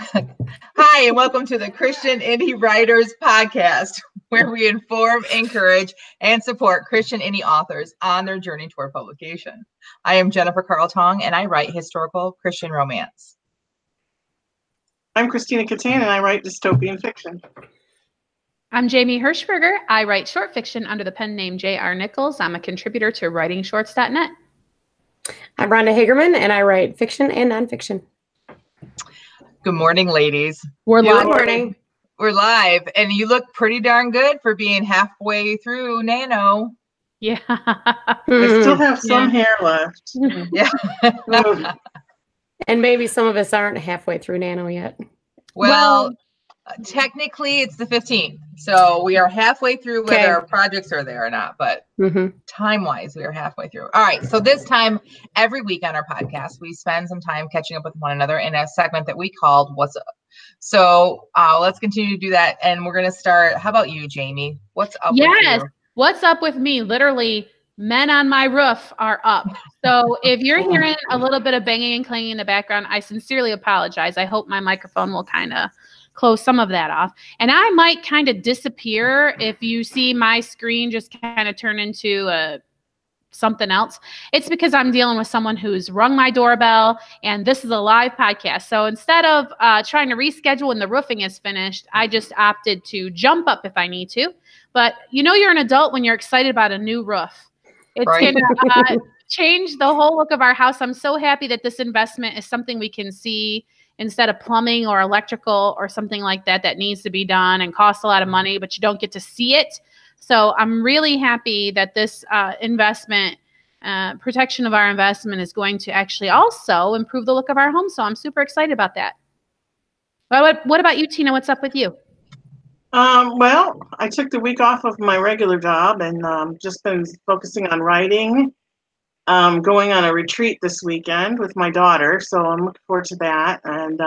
Hi, and welcome to the Christian Indie Writers Podcast, where we inform, encourage, and support Christian indie authors on their journey toward publication. I am Jennifer Carl-Tong, and I write historical Christian romance. I'm Christina Catan, and I write dystopian fiction. I'm Jamie Hirschberger. I write short fiction under the pen name J.R. Nichols. I'm a contributor to WritingShorts.net. I'm Rhonda Hagerman, and I write fiction and nonfiction. Good morning, ladies. We're live. Good morning. We're live, and you look pretty darn good for being halfway through Nano. Yeah. I still have some hair left. Yeah. And maybe some of us aren't halfway through Nano yet. Well, technically it's the 15th. So we are halfway through whether our projects are there or not, but time-wise, we are halfway through. All right. So this time, every week on our podcast, we spend some time catching up with one another in a segment that we called What's Up? So let's continue to do that. And we're going to start. How about you, Jamie? What's up with you? What's up with me? Literally, men on my roof are up. So if you're hearing a little bit of banging and clanging in the background, I sincerely apologize. I hope my microphone will kind of close some of that off. And I might kind of disappear if you see my screen just kind of turn into something else. It's because I'm dealing with someone who's rung my doorbell, and this is a live podcast. So instead of trying to reschedule when the roofing is finished, I just opted to jump up if I need to. But you know you're an adult when you're excited about a new roof. It's going to change the whole look of our house. I'm so happy that this investment is something we can see instead of plumbing or electrical or something like that that needs to be done and costs a lot of money, but you don't get to see it. So I'm really happy that this investment, protection of our investment, is going to actually also improve the look of our home. So I'm super excited about that. What about you, Tina? What's up with you? Well, I took the week off of my regular job and just been focusing on writing. Going on a retreat this weekend with my daughter, so I'm looking forward to that. And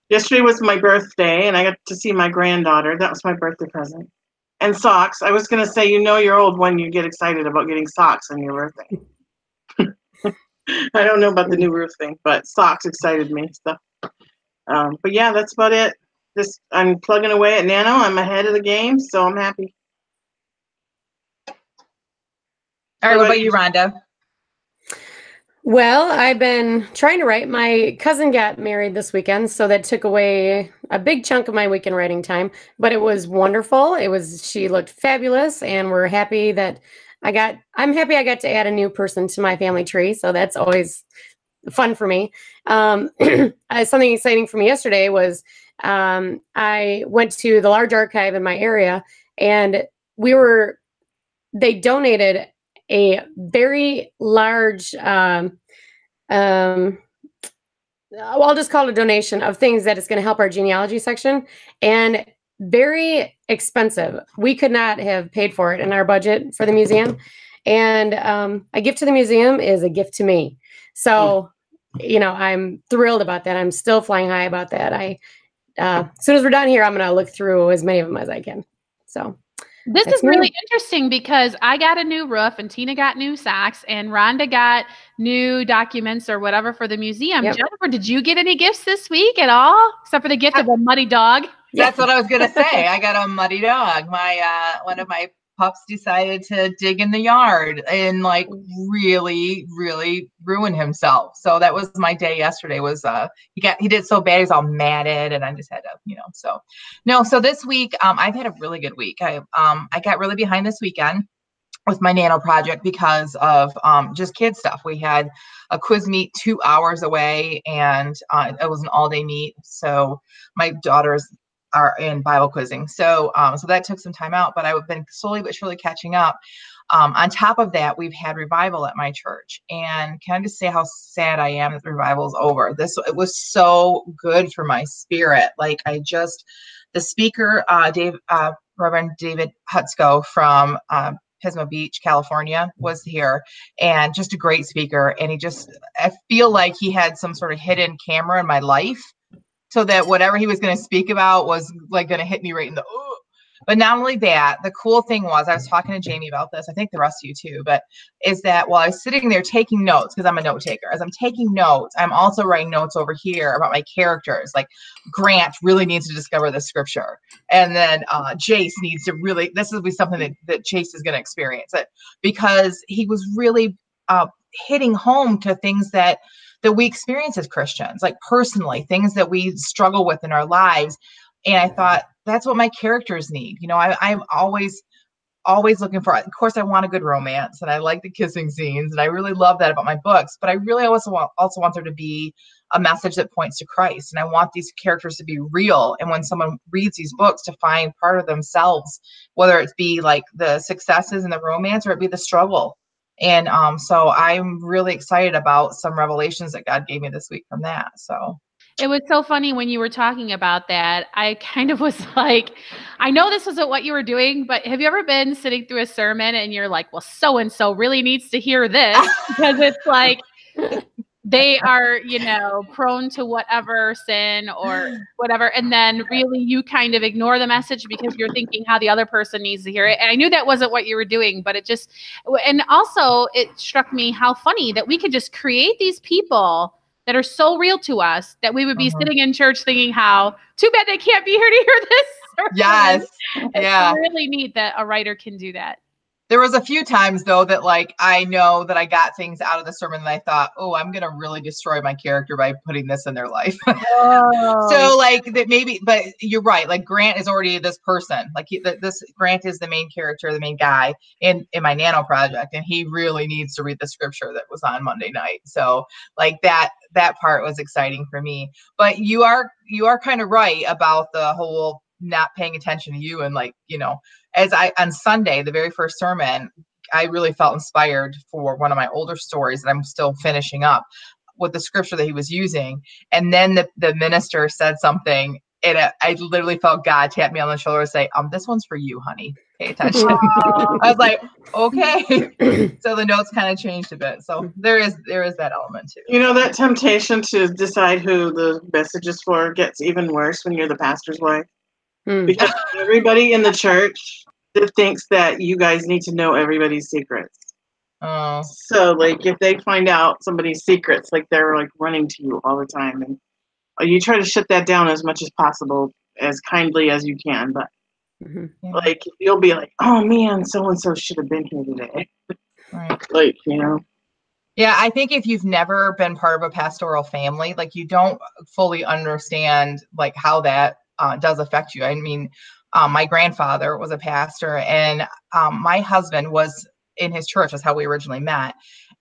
yesterday was my birthday, and I got to see my granddaughter. That was my birthday present. And socks. I was going to say, you know you're old when you get excited about getting socks on your birthday. I don't know about the new roof thing, but socks excited me. So, but yeah, that's about it. I'm plugging away at Nano. I'm ahead of the game, so I'm happy. All right, what about you, Rhonda? Well, I've been trying to write. My cousin got married this weekend, so that took away a big chunk of my weekend writing time, but it was wonderful. She looked fabulous, and we're happy that I'm happy I got to add a new person to my family tree, so that's always fun for me. Something exciting for me yesterday was I went to the large archive in my area, and they donated a very large, I'll just call it a donation of things that is going to help our genealogy section, and very expensive. We could not have paid for it in our budget for the museum. And a gift to the museum is a gift to me. So, I'm thrilled about that. I'm still flying high about that. As soon as we're done here, I'm going to look through as many of them as I can. So. This is really interesting because I got a new roof and Tina got new socks and Rhonda got new documents or whatever for the museum. Yep. Jennifer, did you get any gifts this week at all? Except for the gift of a muddy dog? That's what I was going to say. I got a muddy dog. One of my pups decided to dig in the yard and really, really ruin himself. So that was my day yesterday. He did so bad, he was all matted, and I just had to, So this week, I've had a really good week. I got really behind this weekend with my Nano project because of just kid stuff. We had a quiz meet 2 hours away, and it was an all-day meet. So my daughters are in Bible quizzing. So that took some time out, but I've been slowly but surely catching up. On top of that, we've had revival at my church, and can I just say how sad I am that the revival is over? It was so good for my spirit. The speaker, Reverend David Hutsko from Pismo Beach, California, was here, and just a great speaker. And I feel like he had some sort of hidden camera in my life, so that whatever he was going to speak about was going to hit me right in the But not only that, the cool thing was, I was talking to Jamie about this, I think the rest of you too, but is that while I was sitting there taking notes, because I'm a note taker, as I'm taking notes, I'm also writing notes over here about my characters. Like Grant really needs to discover the scripture. And then Jace needs to really, this will be something that Chase is going to experience it, because he was really hitting home to things that we experience as Christians, like personally, things that we struggle with in our lives. And I thought, that's what my characters need. You know, I'm always looking for, of course, I want a good romance, and I like the kissing scenes, and I really love that about my books, but I really also want there to be a message that points to Christ. And I want these characters to be real. And when someone reads these books, to find part of themselves, whether it be like the successes in the romance or it be the struggle. And so I'm really excited about some revelations that God gave me this week from that. So it was so funny when you were talking about that. I kind of was like, I know this wasn't what you were doing, but have you ever been sitting through a sermon and you're like, well, so-and-so really needs to hear this, because it's like they are, you know, prone to whatever sin or whatever. And then really you kind of ignore the message because you're thinking how the other person needs to hear it. And I knew that wasn't what you were doing, but it just, and also it struck me how funny that we could just create these people that are so real to us that we would be sitting in church thinking how too bad they can't be here to hear this. Yes. Yeah. It's really neat that a writer can do that. There was a few times though that like I know that I got things out of the sermon that I thought, oh, I'm gonna really destroy my character by putting this in their life. So like that maybe, but you're right. Like Grant is already this person. Like this Grant is the main character, the main guy in my Nano project, and he really needs to read the scripture that was on Monday night. So like that part was exciting for me. But you are kind of right about the whole not paying attention to you, and like, you know, on Sunday, the very first sermon, I really felt inspired for one of my older stories that I'm still finishing up with the scripture that he was using. And then the minister said something, and I literally felt God tap me on the shoulder and say, this one's for you, honey. Pay attention. I was like, okay. So the notes kind of changed a bit. So there is that element too. You know, that temptation to decide who the message is for gets even worse when you're the pastor's wife. Because everybody in the church that thinks that you guys need to know everybody's secrets. Oh. So like if they find out somebody's secrets, like they're like running to you all the time, and you try to shut that down as much as possible, as kindly as you can. But like you'll be like, oh man, so and so should have been here today. Right. Like, you know. Yeah, I think if you've never been part of a pastoral family, like you don't fully understand like how that does affect you. I mean, my grandfather was a pastor, and my husband was in his church. That's how we originally met.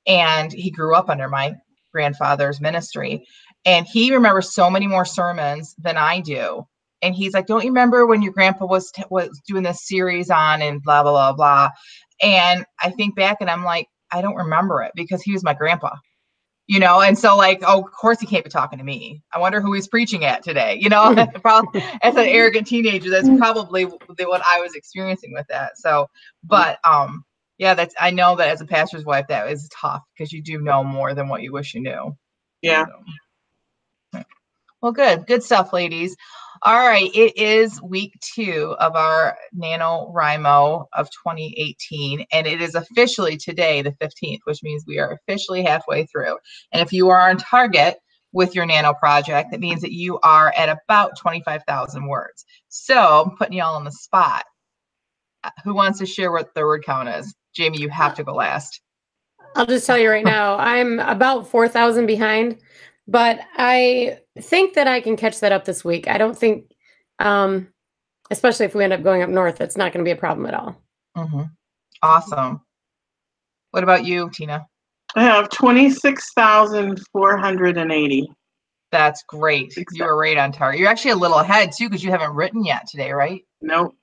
And he grew up under my grandfather's ministry. And he remembers so many more sermons than I do. And he's like, don't you remember when your grandpa was doing this series on and blah, blah, blah, blah. And I think back and I'm like, I don't remember it because he was my grandpa. You know, and so like, oh, of course he can't be talking to me. I wonder who he's preaching at today. You know, probably as an arrogant teenager, that's probably what I was experiencing with that. So, but yeah, I know that as a pastor's wife, that is tough because you do know more than what you wish you knew. Yeah. So. Well, good stuff, ladies. All right, it is week 2 of our NaNoWriMo of 2018, and it is officially today, the 15th, which means we are officially halfway through. And if you are on target with your Nano project, that means that you are at about 25,000 words. So I'm putting you all on the spot. Who wants to share what the word count is? Jamie, you have to go last. I'll just tell you right now, I'm about 4,000 behind. But I think that I can catch that up this week. I don't think, especially if we end up going up north, it's not going to be a problem at all. Awesome. What about you, Tina? I have 26,480. That's great. You were right on target. You're actually a little ahead too, because you haven't written yet today, right? Nope.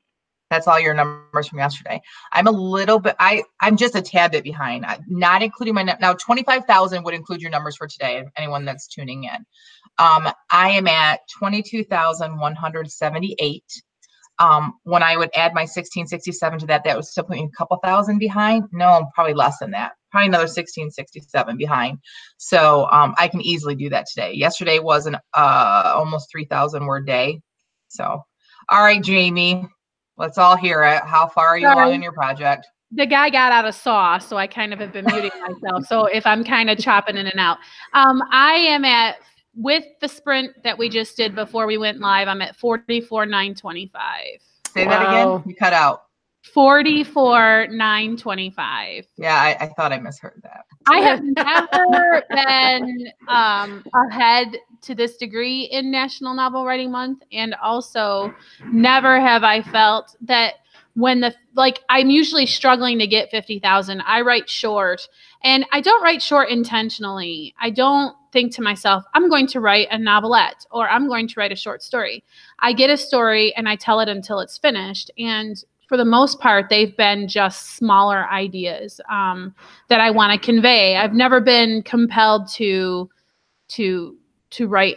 That's all your numbers from yesterday. I'm a little bit, I'm just a tad bit behind, not including now 25,000 would include your numbers for today, anyone that's tuning in. I am at 22,178. When I would add my 1667 to that would still put me a couple thousand behind. No, probably less than that. Probably another 1667 behind. So I can easily do that today. Yesterday was an almost 3,000 word day. So, all right, Jamie. Let's all hear it. How far are you along in your project? The guy got out of saw, so I kind of have been muting myself. So if I'm kind of chopping in and out, I am with the sprint that we just did before we went live, I'm at 44,925. Say that again. You cut out. 44,925. Yeah, I thought I misheard that. I have never been ahead to this degree in National Novel Writing Month, and also never have I felt that when I'm usually struggling to get 50,000. I write short, and I don't write short intentionally. I don't think to myself, I'm going to write a novelette or I'm going to write a short story. I get a story and I tell it until it's finished. And for the most part, they've been just smaller ideas that I want to convey. I've never been compelled to write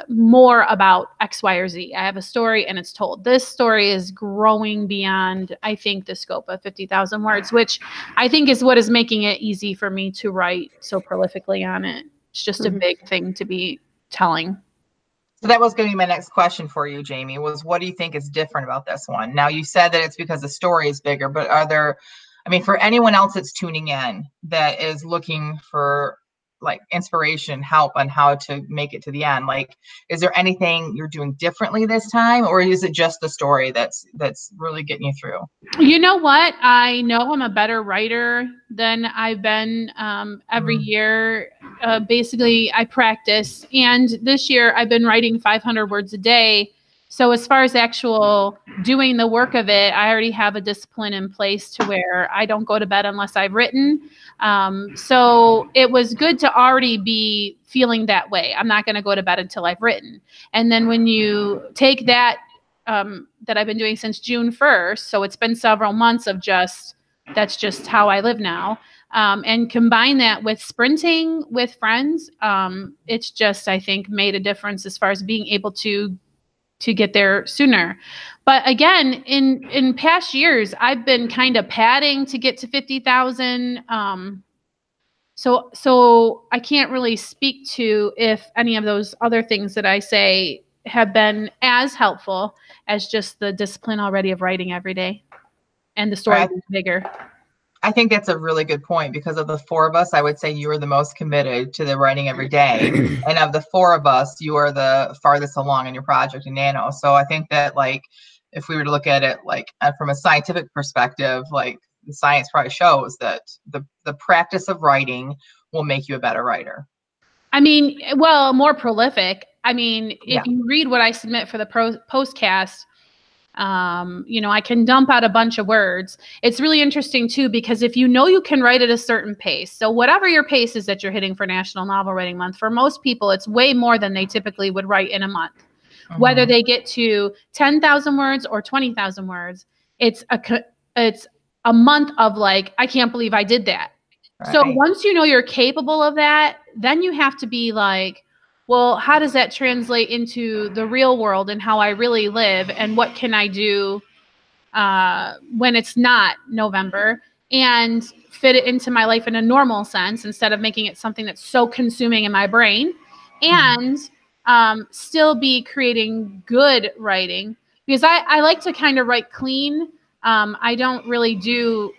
more about X, Y, or Z. I have a story and it's told. This story is growing beyond, I think, the scope of 50,000 words, which I think is what is making it easy for me to write so prolifically on it. It's just a big thing to be telling. So that was going to be my next question for you, Jamie, was what do you think is different about this one? Now, you said that it's because the story is bigger, but are there, I mean, for anyone else that's tuning in that is looking for like inspiration, help on how to make it to the end, like, is there anything you're doing differently this time, or is it just the story that's really getting you through? You know what? I know I'm a better writer than I've been every year. Basically, I practice, and this year I've been writing 500 words a day. So as far as actual doing the work of it, I already have a discipline in place to where I don't go to bed unless I've written. So it was good to already be feeling that way. I'm not going to go to bed until I've written. And then when you take that, that I've been doing since June 1st, so it's been several months of that's just how I live now. And combine that with sprinting with friends, it's just, I think, made a difference as far as being able to get there sooner. But again, in past years, I've been kind of padding to get to 50,000. So I can't really speak to if any of those other things that I say have been as helpful as just the discipline already of writing every day and the story is bigger. I think that's a really good point, because of the four of us, I would say you are the most committed to the writing every day. And of the four of us, you are the farthest along in your project in Nano. So I think that, like, if we were to look at it like from a scientific perspective, like the science probably shows that the practice of writing will make you a better writer. I mean, well, more prolific. I mean, if you read what I submit for the postcast, I can dump out a bunch of words. It's really interesting too, because if you know you can write at a certain pace, so whatever your pace is that you're hitting for National Novel Writing Month, for most people, it's way more than they typically would write in a month. Whether they get to 10,000 words or 20,000 words, it's a month of like, I can't believe I did that. Right. So once you know you're capable of that, then you have to be like, well, how does that translate into the real world and how I really live? And what can I do when it's not November, and fit it into my life in a normal sense instead of making it something that's so consuming in my brain, and still be creating good writing, because I like to kind of write clean. I don't really do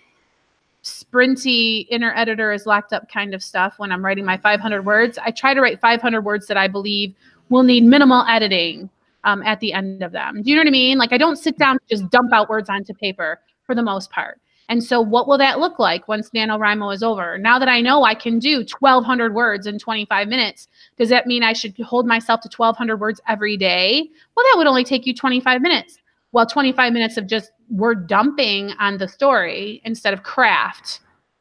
sprinty inner editor is locked up kind of stuff when I'm writing my 500 words. I try to write 500 words that I believe will need minimal editing at the end of them. Do you know what I mean? Like, I don't sit down and just dump out words onto paper for the most part. And so what will that look like once NaNoWriMo is over? Now that I know I can do 1,200 words in 25 minutes, does that mean I should hold myself to 1,200 words every day? Well, that would only take you 25 minutes. Well, 25 minutes of just word dumping on the story instead of craft.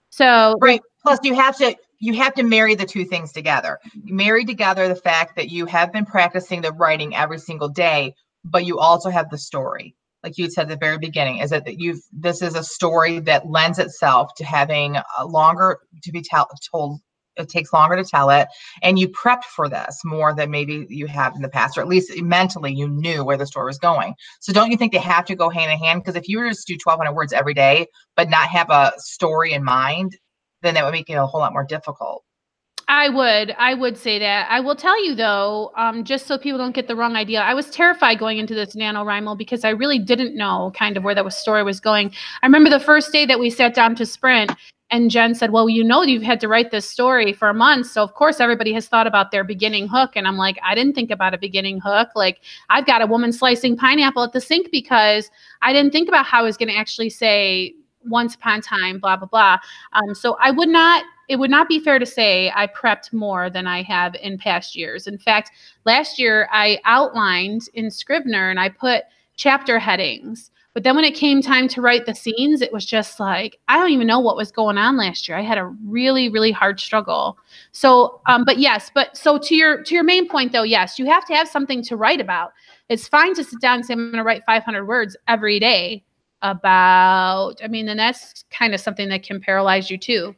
So right. Plus, you have to marry the two things together. You marry together the fact that you have been practicing the writing every single day, but you also have the story. Like you said at the very beginning, is that this is a story that lends itself to having longer to be told. It takes longer to tell it, and you prepped for this more than maybe you have in the past, or at least mentally you knew where the story was going. So don't you think they have to go hand in hand? Because if you were to just do 1,200 words every day, but not have a story in mind, then that would make it a whole lot more difficult. I would say that. I will tell you though, just so people don't get the wrong idea, I was terrified going into this NaNoWriMo because I really didn't know kind of where that story was going. I remember the first day that we sat down to sprint and Jen said, well, you've had to write this story for a month. So of course everybody has thought about their beginning hook. And I'm like, I didn't think about a beginning hook. Like I've got a woman slicing pineapple at the sink because I didn't think about how I was going to actually say once upon a time, blah, blah, blah. So it would not be fair to say I prepped more than I have in past years. In fact, last year I outlined in Scrivener and I put chapter headings. But then when it came time to write the scenes, it was just like, I don't even know what was going on last year. I had a really, really hard struggle. So, so to your main point though, yes, you have to have something to write about. It's fine to sit down and say, I'm going to write 500 words every day then that's kind of something that can paralyze you too.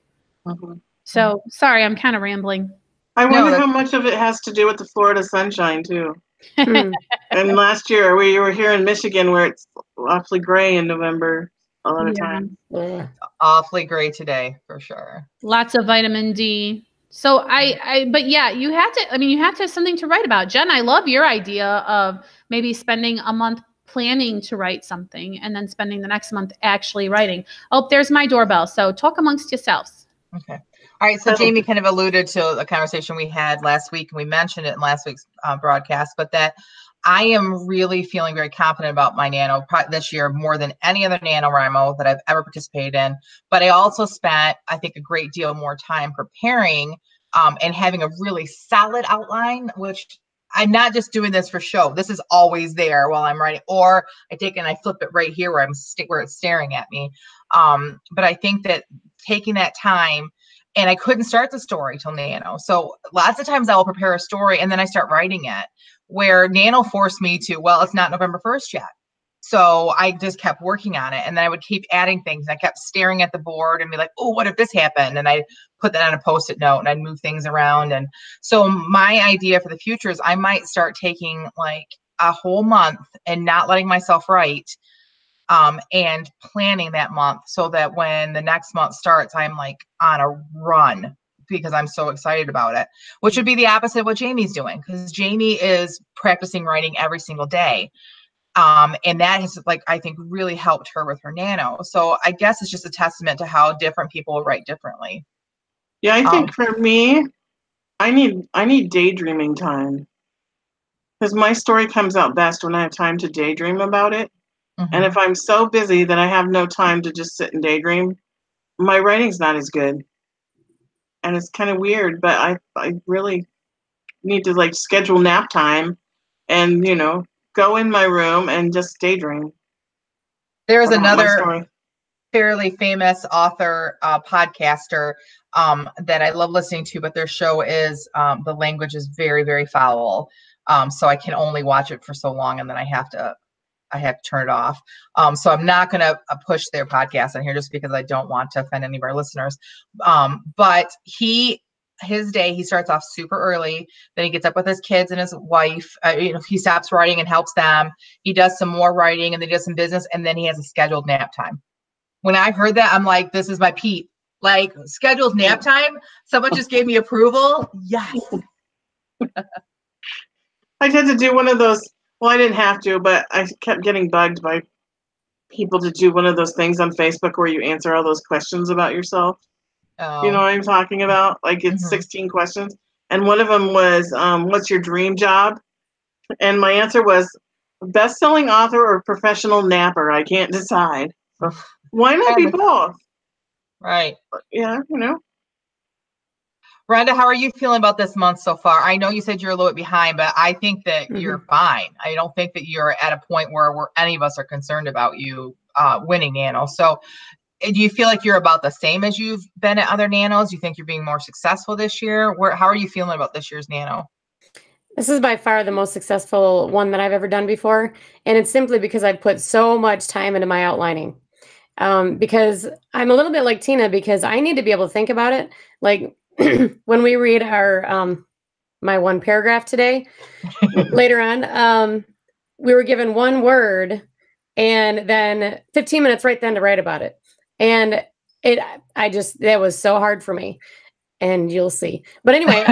Mm-hmm. So sorry, I'm kind of rambling. I wonder how much of it has to do with the Florida sunshine too. And last year we were here in Michigan where it's awfully gray in November a lot of times. Yeah. Awfully gray today for sure. Lots of vitamin D. So but yeah, you have to have something to write about. Jen, I love your idea of maybe spending a month planning to write something and then spending the next month actually writing. Oh, there's my doorbell. So talk amongst yourselves. Okay. All right. So Jamie kind of alluded to a conversation we had last week, and we mentioned it in last week's broadcast, but that I am really feeling very confident about my Nano this year more than any other NaNoWriMo that I've ever participated in. But I also spent, I think, a great deal more time preparing and having a really solid outline, which I'm not just doing this for show. This is always there while I'm writing, or I take it and I flip it right here where where it's staring at me. But I think that taking that time, and I couldn't start the story till Nano. So lots of times I will prepare a story and then I start writing it, where Nano forced me to, well, it's not November 1st yet. So I just kept working on it, and then I would keep adding things. I kept staring at the board and be like, oh, what if this happened? And I put that on a Post-it note and I'd move things around. And so my idea for the future is I might start taking like a whole month and not letting myself write and planning that month so that when the next month starts, I'm like on a run because I'm so excited about it, which would be the opposite of what Jamie's doing, because Jamie is practicing writing every single day. And that has, like, I think really helped her with her Nano. So I guess it's just a testament to how different people write differently. Yeah, I think for me, I need daydreaming time, because my story comes out best when I have time to daydream about it. Mm-hmm. And if I'm so busy that I have no time to just sit and daydream, my writing's not as good. And it's kind of weird, but I really need to like schedule nap time and, go in my room and just daydream. There's another fairly famous author, podcaster that I love listening to, but their show is the language is very, very foul. So I can only watch it for so long, and then I have to turn it off. So I'm not going to push their podcast on here just because I don't want to offend any of our listeners. But his day, he starts off super early. Then he gets up with his kids and his wife. He stops writing and helps them. He does some more writing, and then he does some business, and then he has a scheduled nap time. When I heard that, I'm like, this is my Pete. Like, scheduled nap time? Someone just gave me approval? Yes. I had to do one of those. Well, I didn't have to, but I kept getting bugged by people to do one of those things on Facebook where you answer all those questions about yourself. Oh. You know what I'm talking about? Like, it's 16 questions. And one of them was, what's your dream job? And my answer was best-selling author or professional napper. I can't decide. So why not be both? Right. Yeah, Rhonda, how are you feeling about this month so far? I know you said you're a little bit behind, but I think that you're fine. I don't think that you're at a point where any of us are concerned about you winning Nano. So do you feel like you're about the same as you've been at other Nanos? Do you think you're being more successful this year? How are you feeling about this year's Nano? This is by far the most successful one that I've ever done before. And it's simply because I've put so much time into my outlining. Because I'm a little bit like Tina, because I need to be able to think about it. Like when we read our my one paragraph today, later on, we were given one word and then 15 minutes right then to write about it. And that was so hard for me. and you'll see. But anyway,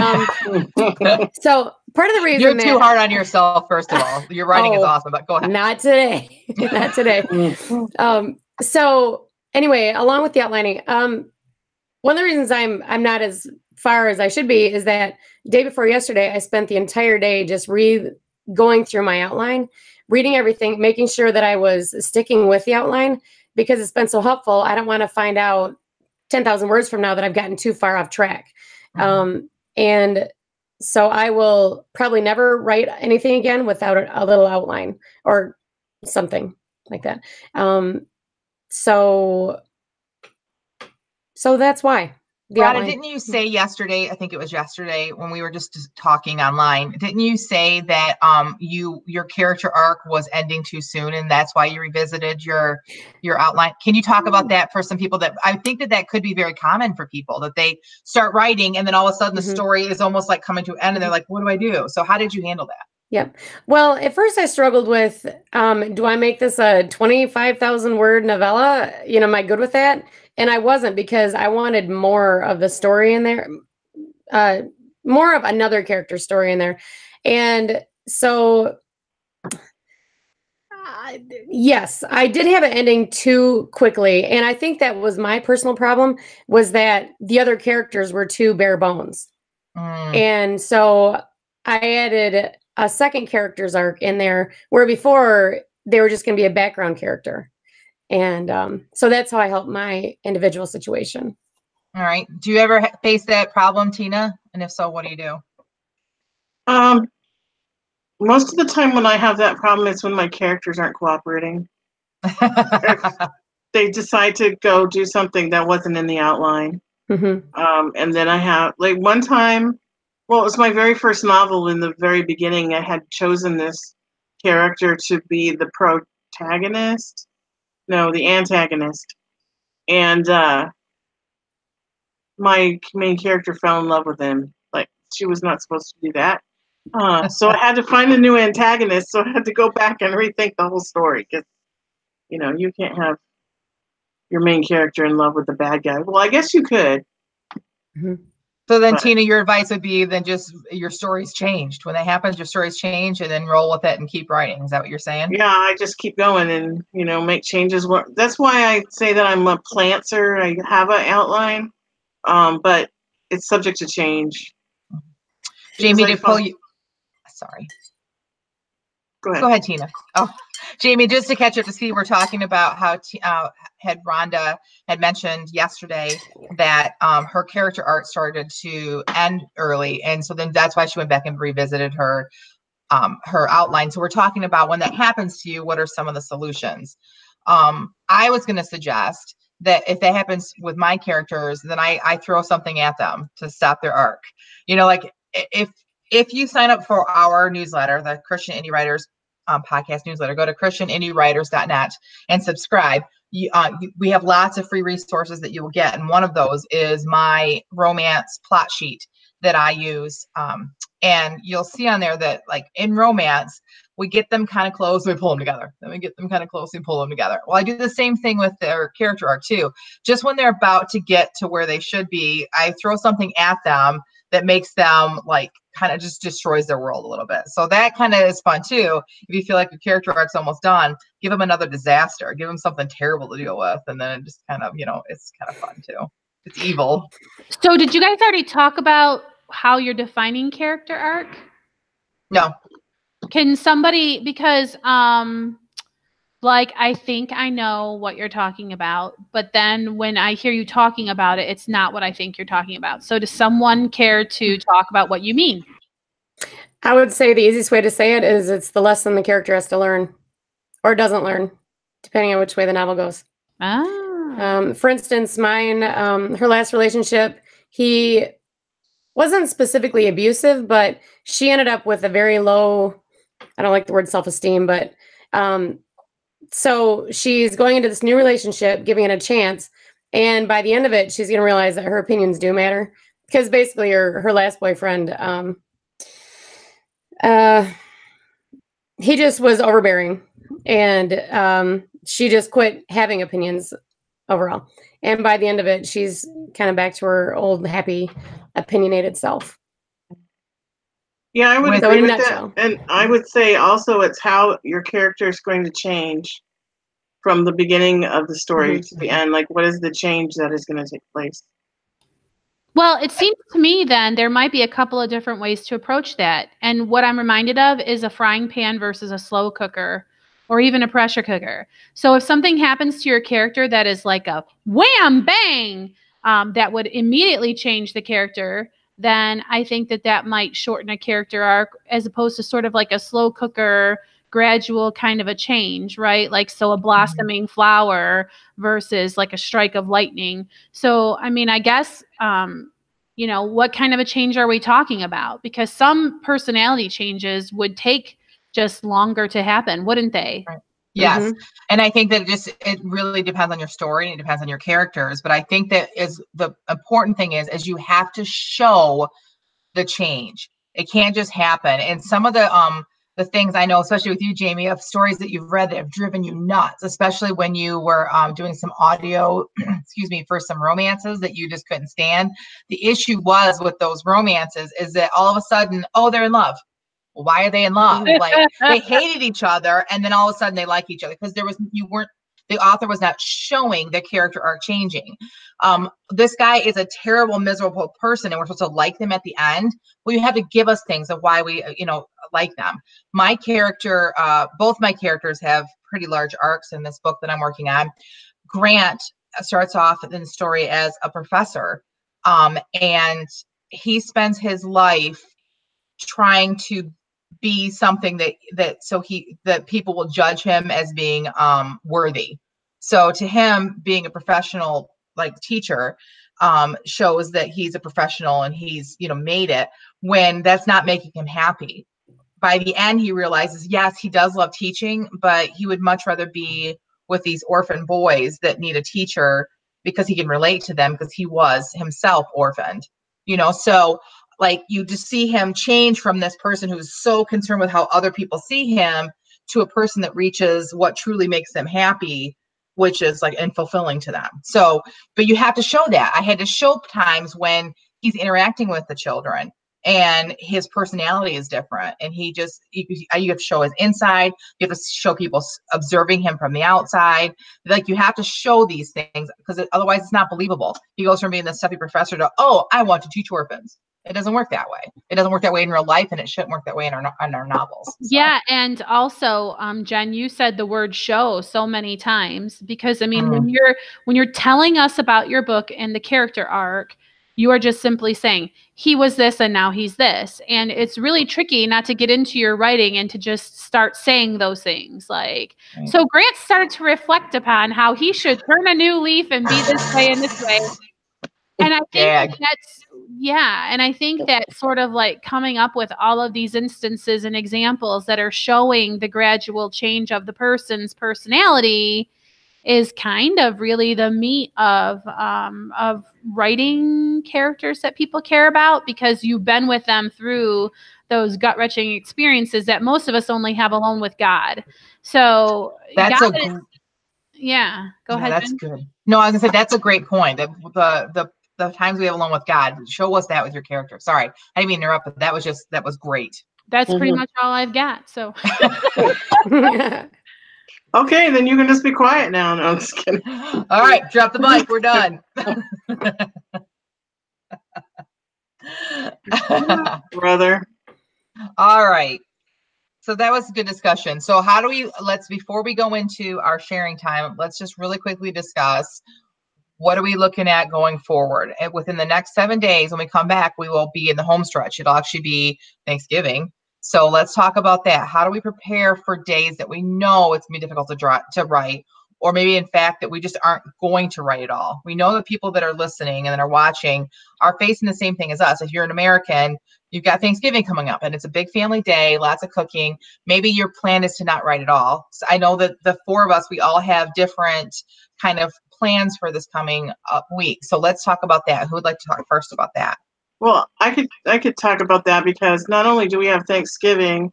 so part of the reason You're too hard on yourself, first of all. Your writing is Oh, awesome, but go ahead. Not today. Not today. So anyway, along with the outlining, one of the reasons I'm not as far as I should be is that day before yesterday, I spent the entire day just going through my outline, reading everything, making sure that I was sticking with the outline because it's been so helpful. I don't want to find out 10,000 words from now that I've gotten too far off track. And so I will probably never write anything again without a little outline or something like that. So that's why. Rhonda, didn't you say yesterday, I think it was yesterday when we were just talking online, didn't you say that your character arc was ending too soon and that's why you revisited your outline? Can you talk about that for some people? That I think that could be very common for people, that they start writing and then all of a sudden the story is almost like coming to an end and they're like, what do I do? So how did you handle that? Yep. Well, at first I struggled with, do I make this a 25,000 word novella? Am I good with that? And I wasn't, because I wanted more of the story in there, more of another character story in there. And so, yes, I did have it ending too quickly. And I think that was my personal problem, was that the other characters were too bare bones. And so I added a second character's arc in there, where before they were just going to be a background character. And so that's how I help my individual situation. All right. Do you ever face that problem, Tina? And if so, what do you do? Most of the time when I have that problem, it's when my characters aren't cooperating. They decide to go do something that wasn't in the outline. And then I have, like, one time, well, it was my very first novel. In the very beginning, I had chosen this character to be the protagonist. No, the antagonist. And my main character fell in love with him. Like, she was not supposed to do that. So I had to find a new antagonist. So I had to go back and rethink the whole story. Because, you can't have your main character in love with the bad guy. Well, I guess you could. So then, Tina, your advice would be then just your story's changed. When that happens, your story's changed, and then roll with it and keep writing. Is that what you're saying? Yeah, I just keep going and, make changes. That's why I say that I'm a plantser. I have an outline, but it's subject to change. Jamie, to pull you. Sorry. Go ahead, Tina. Oh, Jamie, just to catch up to see, we're talking about how Rhonda had mentioned yesterday that her character arc started to end early, and so then that's why she went back and revisited her outline. So we're talking about when that happens to you, what are some of the solutions? I was going to suggest that if that happens with my characters, then I throw something at them to stop their arc. Like if you sign up for our newsletter, the Christian Indie Writers podcast newsletter, go to christianindywriters.net and subscribe. We have lots of free resources that you will get, and one of those is my romance plot sheet that I use. And you'll see on there that, like, in romance, we get them kind of close, we pull them together. Then we get them kind of close, and pull them together. Well, I do the same thing with their character arc too. Just when they're about to get to where they should be, I throw something at them that makes them, like, kind of just destroys their world a little bit. So that kind of is fun too. If you feel like your character arc's almost done, give them another disaster, give them something terrible to deal with, and then it just kind of, it's kind of fun too. It's evil. So did you guys already talk about how you're defining character arc? No. Can somebody, because like, I think I know what you're talking about, but then when I hear you talking about it, it's not what I think you're talking about. So does someone care to talk about what you mean? I would say the easiest way to say it is it's the lesson the character has to learn or doesn't learn, depending on which way the novel goes. For instance, mine, her last relationship, he wasn't specifically abusive, but she ended up with a very low, I don't like the word self-esteem, but so she's going into this new relationship, giving it a chance. And by the end of it, she's going to realize that her opinions do matter. Because basically her last boyfriend, he just was overbearing. And she just quit having opinions overall. And by the end of it, she's kind of back to her old, happy, opinionated self. Yeah, I would With- agree in a with that. nutshell. And I would say also it's how your character is going to change from the beginning of the story to the end. Like, what is the change that is going to take place? Well, it seems to me then there might be a couple of different ways to approach that. And what I'm reminded of is a frying pan versus a slow cooker or even a pressure cooker. So if something happens to your character that is like a wham bang, that would immediately change the character, then I think that that might shorten a character arc as opposed to sort of like a slow cooker, gradual kind of a change, right? Like, so a blossoming flower versus like a strike of lightning. So, I mean, I guess, you know, what kind of a change are we talking about? Because some personality changes would take just longer to happen, wouldn't they? Right. Yes. And I think that it really depends on your story and it depends on your characters. But I think that is the important thing is you have to show the change. It can't just happen. And some of the things I know, especially with you, Jamie, of stories that you've read that have driven you nuts, especially when you were doing some audio, excuse me, for some romances that you just couldn't stand. The issue was with those romances is that all of a sudden, oh, they're in love. Well, why are they in love? Like they hated each other, and then all of a sudden they like each other because the author was not showing the character arc changing. This guy is a terrible, miserable person, and we're supposed to like them at the end. Well, you have to give us things of why we, like them. My character, both my characters have pretty large arcs in this book that I'm working on. Grant starts off in the story as a professor, and he spends his life trying to be something that people will judge him as being worthy. So to him, being a professional like teacher shows that he's a professional and he's made it, when that's not making him happy. By the end, he realizes, yes, he does love teaching, but he would much rather be with these orphan boys that need a teacher because he can relate to them because he was himself orphaned. So like you just see him change from this person who's so concerned with how other people see him to a person that reaches what truly makes them happy, which is like and fulfilling to them. So, but you have to show that. I had to show times when he's interacting with the children and his personality is different. And you have to show his inside. You have to show people observing him from the outside. Like you have to show these things because otherwise it's not believable. He goes from being the stuffy professor to, oh, I want to teach orphans. It doesn't work that way. It doesn't work that way in real life, and it shouldn't work that way in our novels. So. Yeah, and also, Jen, you said the word "show" so many times because I mean, when you're telling us about your book and the character arc, you are just simply saying he was this and now he's this, and it's really tricky not to get into your writing and to just start saying those things. Like, so Grant started to reflect upon how he should turn a new leaf and be this way and this way. And I think and I think that sort of like coming up with all of these instances and examples that are showing the gradual change of the person's personality is kind of really the meat of writing characters that people care about because you've been with them through those gut-wrenching experiences that most of us only have alone with God. So that's go ahead. That's Jen. good. No, I was gonna say that's a great point. The times we have alone with God, show us that with your character. Sorry, I didn't mean to interrupt, but that was great. That's pretty much all I've got. So. Okay, then you can just be quiet now. No, I'm just kidding. All right, drop the mic. We're done. Brother. All right. So that was a good discussion. So before we go into our sharing time, let's just really quickly discuss what are we looking at going forward. And within the next 7 days, when we come back, we will be in the home stretch. It'll actually be Thanksgiving. So let's talk about that. How do we prepare for days that we know it's going to be difficult to write, or maybe in fact that we just aren't going to write at all? We know the people that are listening and that are watching are facing the same thing as us. If you're an American, you've got Thanksgiving coming up and it's a big family day, lots of cooking. Maybe your plan is to not write at all. So I know that the four of us, we all have different kind of plans for this coming week. So let's talk about that. Who would like to talk first about that? Well, I could talk about that because not only do we have Thanksgiving,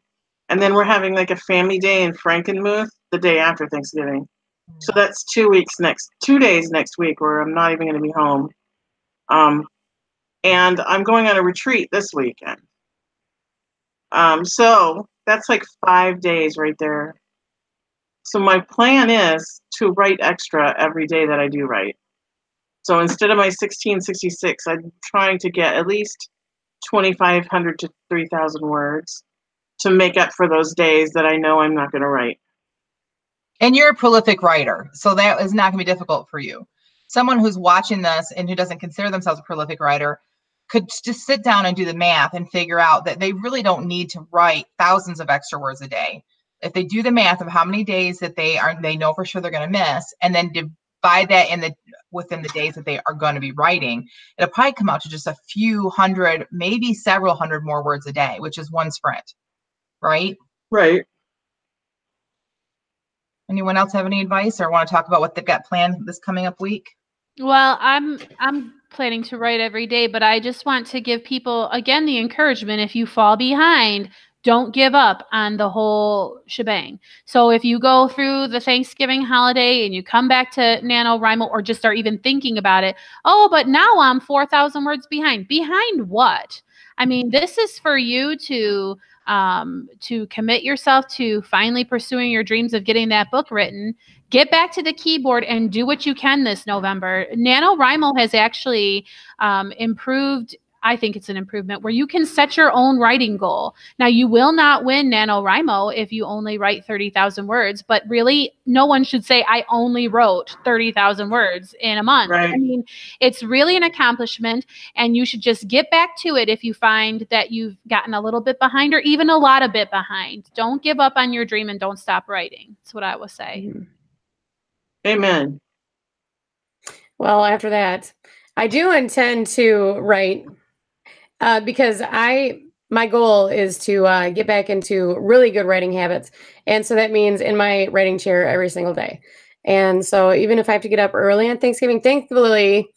and then we're having like a family day in Frankenmuth the day after Thanksgiving. So that's 2 days next week where I'm not even going to be home. And I'm going on a retreat this weekend. So that's like 5 days right there. So my plan is to write extra every day that I do write. So instead of my 1666, I'm trying to get at least 2,500 to 3,000 words to make up for those days that I know I'm not going to write. And you're a prolific writer, so that is not going to be difficult for you. Someone who's watching this and who doesn't consider themselves a prolific writer could just sit down and do the math and figure out that they really don't need to write thousands of extra words a day. If they do the math of how many days that they know for sure they're going to miss, and then divide that within the days that they are going to be writing, it'll probably come out to just a few hundred, maybe several hundred more words a day, which is one sprint, right? Right. Anyone else have any advice or want to talk about what they've got planned this coming up week? Well, I'm planning to write every day, but I just want to give people, again, the encouragement, if you fall behind, don't give up on the whole shebang. So if you go through the Thanksgiving holiday and you come back to NaNoWriMo or just start even thinking about it, oh, but now I'm 4,000 words behind. Behind what? I mean, this is for you to commit yourself to finally pursuing your dreams of getting that book written. Get back to the keyboard and do what you can this November. NaNoWriMo has actually improved. I think it's an improvement where you can set your own writing goal. Now, you will not win NaNoWriMo if you only write 30,000 words, but really no one should say, I only wrote 30,000 words in a month. Right. I mean, it's really an accomplishment, and you should just get back to it if you find that you've gotten a little bit behind or even a lot of bit behind. Don't give up on your dream and don't stop writing. That's what I will say. Amen. Well, after that, I do intend to write because my goal is to get back into really good writing habits. And so that means in my writing chair every single day. And so even if I have to get up early on Thanksgiving, thankfully,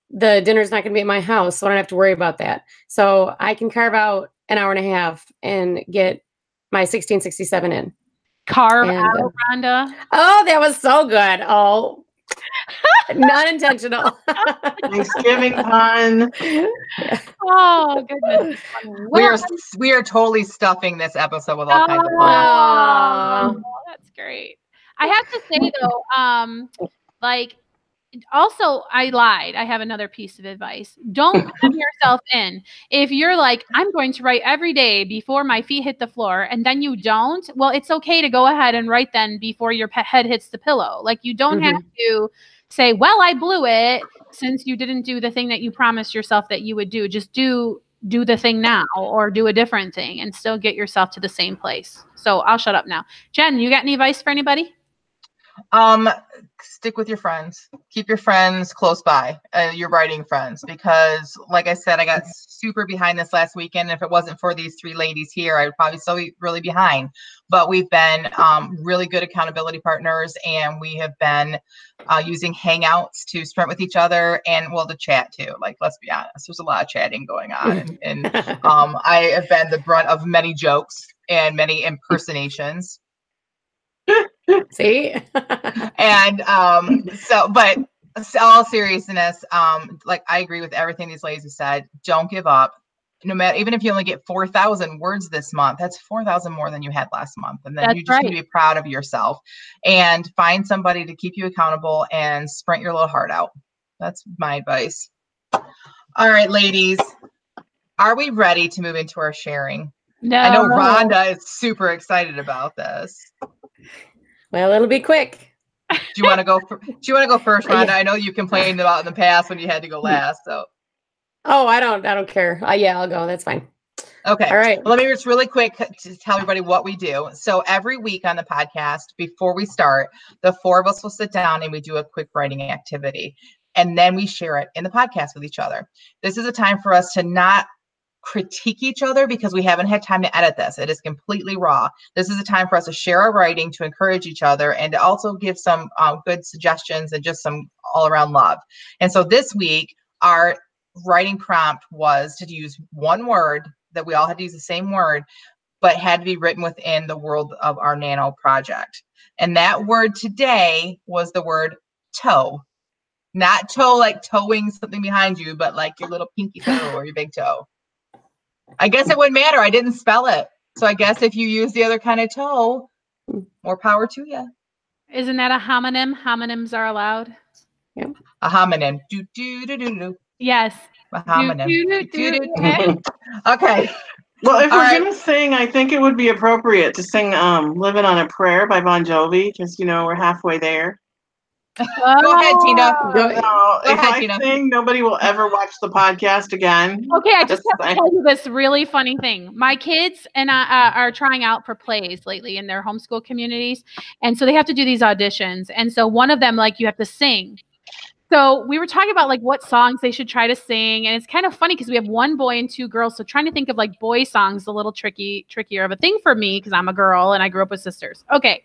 the dinner's not going to be at my house, so I don't have to worry about that. So I can carve out an hour and a half and get my 1667 in. Carve out, Rhonda. Oh, that was so good. Oh, not intentional. Thanksgiving pun. Oh, goodness. We are totally stuffing this episode with all kinds of fun. Oh, that's great. I have to say though, also, I lied. I have another piece of advice. Don't hem yourself in. If you're like, I'm going to write every day before my feet hit the floor, and then you don't, well, it's okay to go ahead and write then before your head hits the pillow. Like, you don't have to say, well, I blew it, since you didn't do the thing that you promised yourself that you would do. Just do the thing now, or do a different thing and still get yourself to the same place. So I'll shut up now. Jen, you got any advice for anybody? Stick with your friends. Keep your friends close by, your writing friends, because like I said, I got super behind this last weekend. If it wasn't for these three ladies here, I would probably still be really behind. But we've been really good accountability partners, and we have been using Hangouts to sprint with each other and to chat too. Like, let's be honest, there's a lot of chatting going on, and I have been the brunt of many jokes and many impersonations. See? And but all seriousness, like, I agree with everything these ladies have said. Don't give up. No matter, even if you only get 4,000 words this month, that's 4,000 more than you had last month. And then you just need to be proud of yourself and find somebody to keep you accountable and sprint your little heart out. That's my advice. All right, ladies, are we ready to move into our sharing? No. I know Rhonda is super excited about this. Well, it'll be quick. Do you want to go? Do you want to go first, Rhonda? Yeah. I know you complained about in the past when you had to go last. So. Oh, I don't care. Yeah, I'll go. That's fine. Okay. All right. Well, let me just really quick to tell everybody what we do. So every week on the podcast, before we start, the four of us will sit down and we do a quick writing activity, and then we share it in the podcast with each other. This is a time for us to not critique each other because we haven't had time to edit this. It is completely raw. This is a time for us to share our writing, to encourage each other, and to also give some good suggestions and just some all-around love. And so this week, our writing prompt was to use one word, that we all had to use the same word, but had to be written within the world of our nano project. And that word today was the word toe. Not toe like towing something behind you, but like your little pinky toe or your big toe. I guess it wouldn't matter. I didn't spell it. So I guess if you use the other kind of toe, more power to you. Isn't that a homonym? Homonyms are allowed. Yeah. A homonym. Do, do, do, do, do. Yes. A homonym. Do, do, do, do. Okay. Well, if All we're right. gonna sing, I think it would be appropriate to sing "Living on a Prayer" by Bon Jovi, because we're halfway there. Go ahead, Tina. So if ahead, I Tina. sing, nobody will ever watch the podcast again. Okay, I just Just have to tell you this really funny thing. My kids and I are trying out for plays lately in their homeschool communities. And so they have to do these auditions. And so one of them, like, you have to sing. So we were talking about like what songs they should try to sing. And it's kind of funny because we have one boy and two girls. So trying to think of like boy songs is a little trickier of a thing for me because I'm a girl and I grew up with sisters. Okay.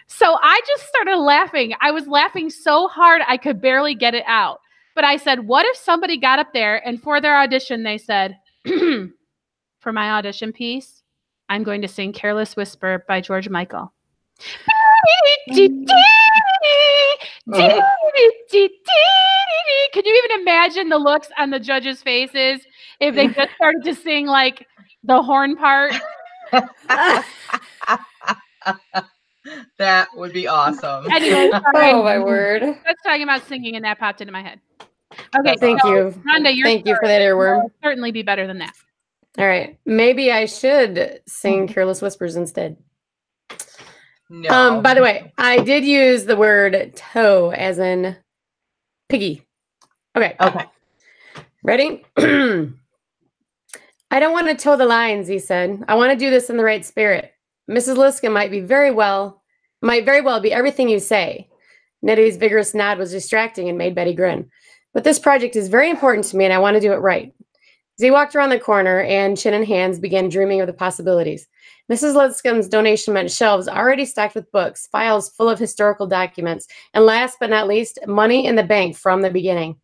So I just started laughing. I was laughing so hard I could barely get it out. But I said, what if somebody got up there and for their audition, they said, for my audition piece, I'm going to sing Careless Whisper by George Michael. Can you even imagine the looks on the judges' faces if they just started to sing like the horn part? That would be awesome. Anyway, Oh my word! Let's talking about singing, and that popped into my head. Okay, Thank you, Rhonda. Thank you for that earworm. Will certainly be better than that. All right, maybe I should sing "Careless Whispers" instead. No. By the way, I did use the word toe as in piggy. Okay. Okay. Ready? I don't want to toe the lines, he said. I want to do this in the right spirit. Mrs. Liscombe might very well be everything you say. Nettie's vigorous nod was distracting and made Betty grin. But this project is very important to me and I want to do it right. As he walked around the corner and chin in hands began dreaming of the possibilities. Mrs. Liscombe's donation meant shelves already stocked with books, files full of historical documents, and last but not least, money in the bank from the beginning.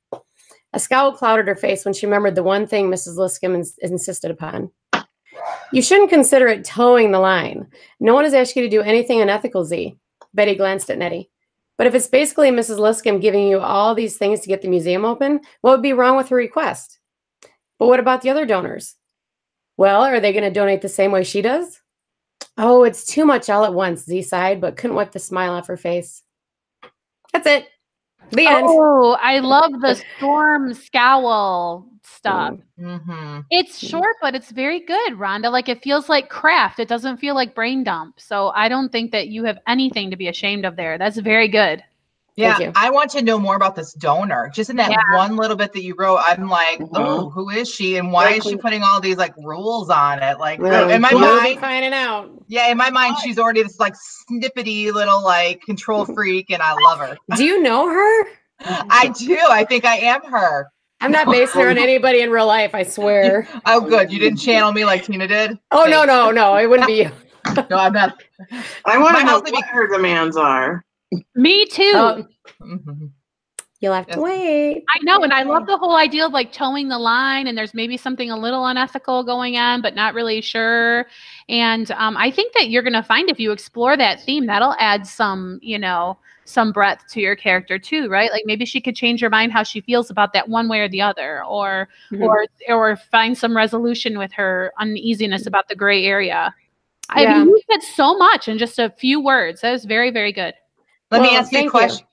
A scowl clouded her face when she remembered the one thing Mrs. Liscombe insisted upon. You shouldn't consider it towing the line. No one has asked you to do anything unethical, Z. Betty glanced at Nettie. But if it's basically Mrs. Liscombe giving you all these things to get the museum open, what would be wrong with her request? But what about the other donors? Well, are they going to donate the same way she does? Oh, it's too much all at once, Z sighed, but couldn't wipe the smile off her face. That's it. The end. Oh, I love the storm scowl stuff. Mm-hmm. It's short, but it's very good, Rhonda. Like it feels like craft. It doesn't feel like brain dump. So I don't think that you have anything to be ashamed of there. That's very good. Yeah, I want to know more about this donor. Just in that one little bit that you wrote, I'm like, oh, who is she, and why is she putting all these like rules on it? Like in my mind, finding out. Yeah, in my mind, she's already this like snippety little like control freak, and I love her. Do you know her? I do. I think I am her. I'm not basing her on anybody in real life. I swear. Oh, good. You didn't channel me like Tina did. Oh no! It wouldn't be you. No, I'm not. I want to know what her demands are. Me too. You'll have to wait. I know, and I love the whole idea of like towing the line, and there's maybe something a little unethical going on, but not really sure. And I think that you're going to find if you explore that theme, that'll add some, some breadth to your character too, right? Like maybe she could change her mind how she feels about that one way or the other, or find some resolution with her uneasiness about the gray area. I mean, you said so much in just a few words. That was very, very good. Let me ask you a question.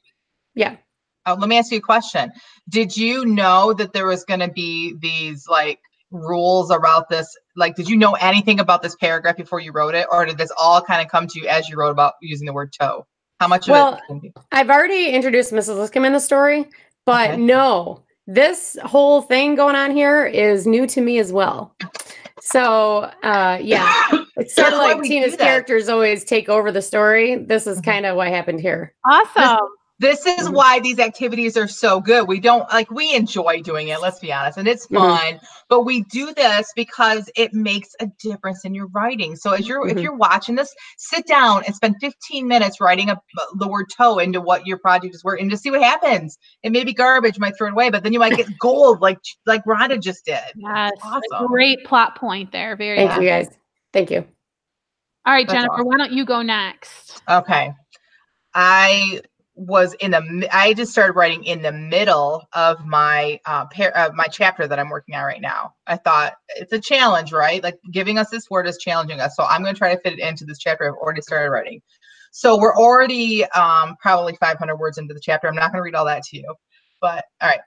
Yeah. Oh, let me ask you a question. Did you know that there was going to be these like rules about this? Like, did you know anything about this paragraph before you wrote it? Or did this all kind of come to you as you wrote about using the word toe? How much of it? I've already introduced Mrs. Liscombe in the story, but no, this whole thing going on here is new to me as well. So, it's sort of like Tina's characters always take over the story. This is kind of what happened here. Awesome. This is why these activities are so good. We enjoy doing it, let's be honest, and it's fun, but we do this because it makes a difference in your writing. So if you're watching this, sit down and spend 15 minutes writing the word toe into what your project is working, and just see what happens. It may be garbage, you might throw it away, but then you might get gold like Rhonda just did. Yes, awesome. a great plot point there. Very Thank you guys. Thank you. All right, That's Jennifer, awesome. why don't you go next? Okay. I just started writing in the middle of my my chapter that I'm working on right now. I thought it's a challenge, right? Like giving us this word is challenging us. So I'm going to try to fit it into this chapter I've already started writing. So we're already probably 500 words into the chapter. I'm not going to read all that to you, but all right.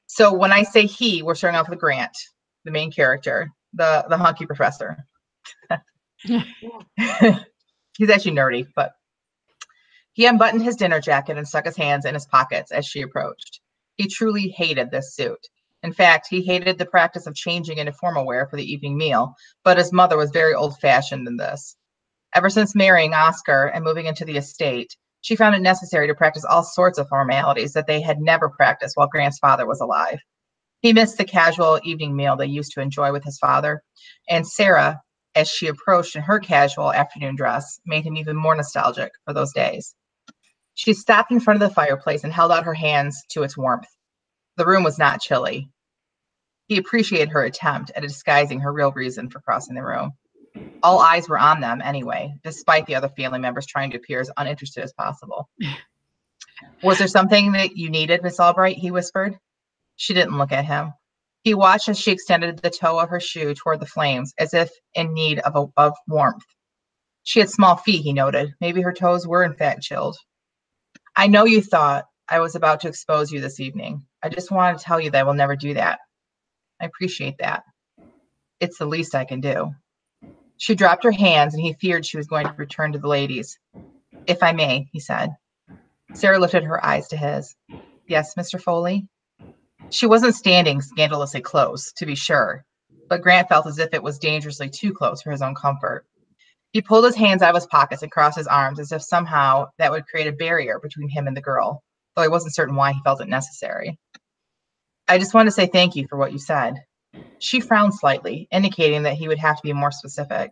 So when I say he, we're starting off with Grant, the main character, the hunky professor. He's actually nerdy, but he unbuttoned his dinner jacket and stuck his hands in his pockets as she approached. He truly hated this suit. In fact, he hated the practice of changing into formal wear for the evening meal, but his mother was very old-fashioned in this. Ever since marrying Oscar and moving into the estate, she found it necessary to practice all sorts of formalities that they had never practiced while Grant's father was alive. He missed the casual evening meal they used to enjoy with his father, and Sarah, as she approached in her casual afternoon dress, made him even more nostalgic for those days. She stopped in front of the fireplace and held out her hands to its warmth. The room was not chilly. He appreciated her attempt at disguising her real reason for crossing the room. All eyes were on them anyway, despite the other family members trying to appear as uninterested as possible. Was there something that you needed, Miss Albright? He whispered. She didn't look at him. He watched as she extended the toe of her shoe toward the flames, as if in need of warmth. She had small feet, he noted. Maybe her toes were in fact chilled. I know you thought I was about to expose you this evening. I just wanted to tell you that I will never do that. I appreciate that. It's the least I can do. She dropped her hands, and he feared she was going to return to the ladies. If I may, he said. Sarah lifted her eyes to his. Yes, Mr. Foley? She wasn't standing scandalously close, to be sure, but Grant felt as if it was dangerously too close for his own comfort. He pulled his hands out of his pockets and crossed his arms as if somehow that would create a barrier between him and the girl, though he wasn't certain why he felt it necessary. I just want to say thank you for what you said. She frowned slightly, indicating that he would have to be more specific.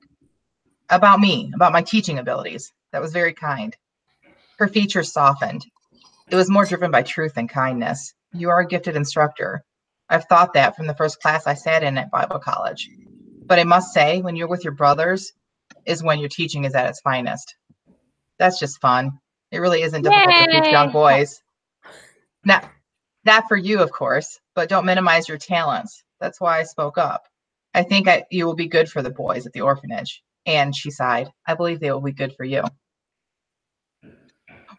About me, about my teaching abilities. That was very kind. Her features softened. It was more driven by truth than kindness. You are a gifted instructor. I've thought that from the first class I sat in at Bible college. But I must say, when you're with your brothers, is when your teaching is at its finest. That's just fun. It really isn't difficult to teach young boys. Not for you, of course, but don't minimize your talents. That's why I spoke up. I think you will be good for the boys at the orphanage. And she sighed, I believe they will be good for you.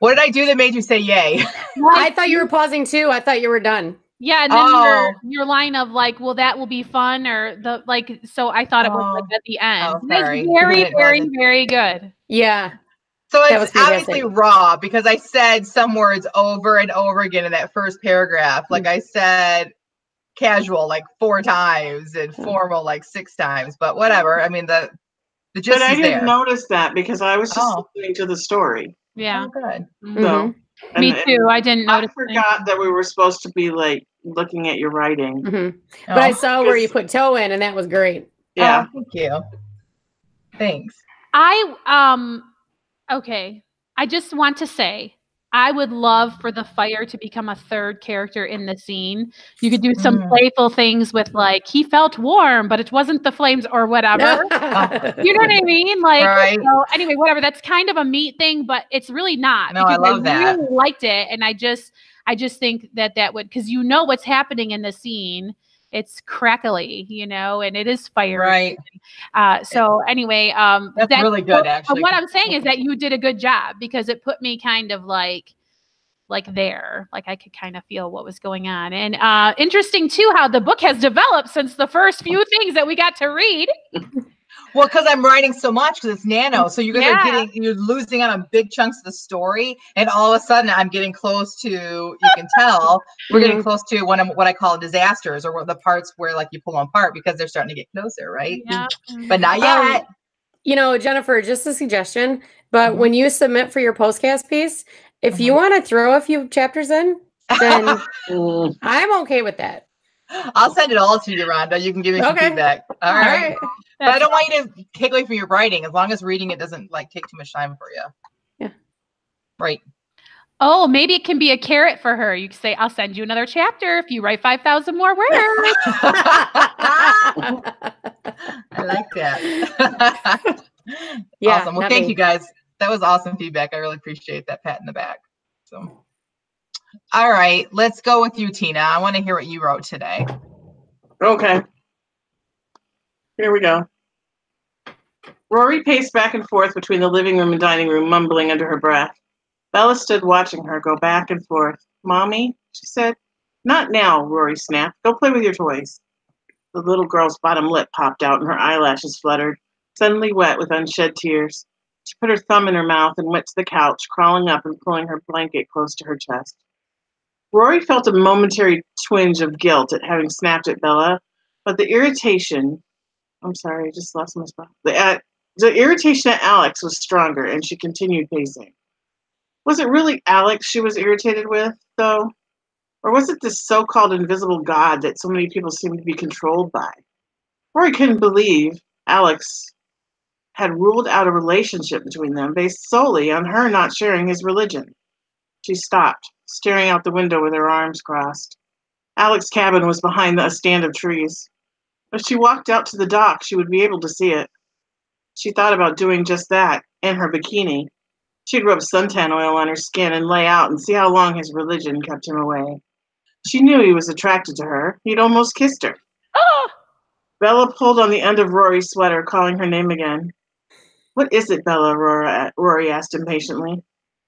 What did I do that made you say yay? I thought you were pausing too. I thought you were done. Yeah, and then your line of like, well, that will be fun, or the like. So I thought it was like at the end. Oh, sorry. It's very, very, very good. Yeah. So it's obviously raw because I said some words over and over again in that first paragraph. Like I said casual like 4 times and formal like 6 times, but whatever. I mean, the gist But I is didn't there. notice that because I was just listening to the story. Yeah. Oh, good. So, me too. I didn't notice. I forgot that we were supposed to be like looking at your writing. But I saw where you put toe in, and that was great. Yeah. Thank you. Thanks. Okay. I just want to say, I would love for the fire to become a third character in the scene. You could do some playful things with like, he felt warm, but it wasn't the flames or whatever. You know what I mean? Like, right. So anyway, whatever. That's kind of a meat thing, but it's really not. No, I love that. I really liked it. And I just think that would, because you know what's happening in the scene. It's crackly, you know, and it is fiery. Right. So anyway, that's really good, actually. What I'm saying is that you did a good job because it put me kind of like there, like I could kind of feel what was going on. And interesting too, how the book has developed since the first few things that we got to read. Well, because I'm writing so much because it's nano. So you guys you're losing out on big chunks of the story. And all of a sudden I'm getting close to, you can tell, we're getting close to what I call disasters, or the parts where like you pull them apart because they're starting to get closer, right? Yeah. But not yet. You know, Jennifer, just a suggestion, but when you submit for your postcast piece, if you want to throw a few chapters in, then I'm okay with that. I'll send it all to you, Rhonda. You can give me some feedback. All right. But I don't want you to take away from your writing, as long as reading it doesn't like take too much time for you. Yeah. Right. Oh, maybe it can be a carrot for her. You can say, I'll send you another chapter if you write 5,000 more words. I like that. Yeah, awesome. Well, not thank me. you guys. That was awesome feedback. I really appreciate that pat in the back. So, all right, let's go with you, Tina. I want to hear what you wrote today. Okay. Here we go. Rory paced back and forth between the living room and dining room, mumbling under her breath. Bella stood watching her go back and forth. Mommy, she said. Not now, Rory snapped. Go play with your toys. The little girl's bottom lip popped out and her eyelashes fluttered, suddenly wet with unshed tears. She put her thumb in her mouth and went to the couch, crawling up and pulling her blanket close to her chest. Rory felt a momentary twinge of guilt at having snapped at Bella, but the irritation... I'm sorry, I just lost my spot. The irritation at Alex was stronger, and she continued pacing. Was it really Alex she was irritated with, though? Or was it this so-called invisible God that so many people seem to be controlled by? Rory couldn't believe Alex had ruled out a relationship between them based solely on her not sharing his religion. She stopped, staring out the window with her arms crossed. Alex's cabin was behind a stand of trees. If she walked out to the dock, she would be able to see it. She thought about doing just that, in her bikini. She'd rub suntan oil on her skin and lay out and see how long his religion kept him away. She knew he was attracted to her. He'd almost kissed her. Oh! Bella pulled on the end of Rory's sweater, calling her name again. What is it, Bella? Rory asked impatiently.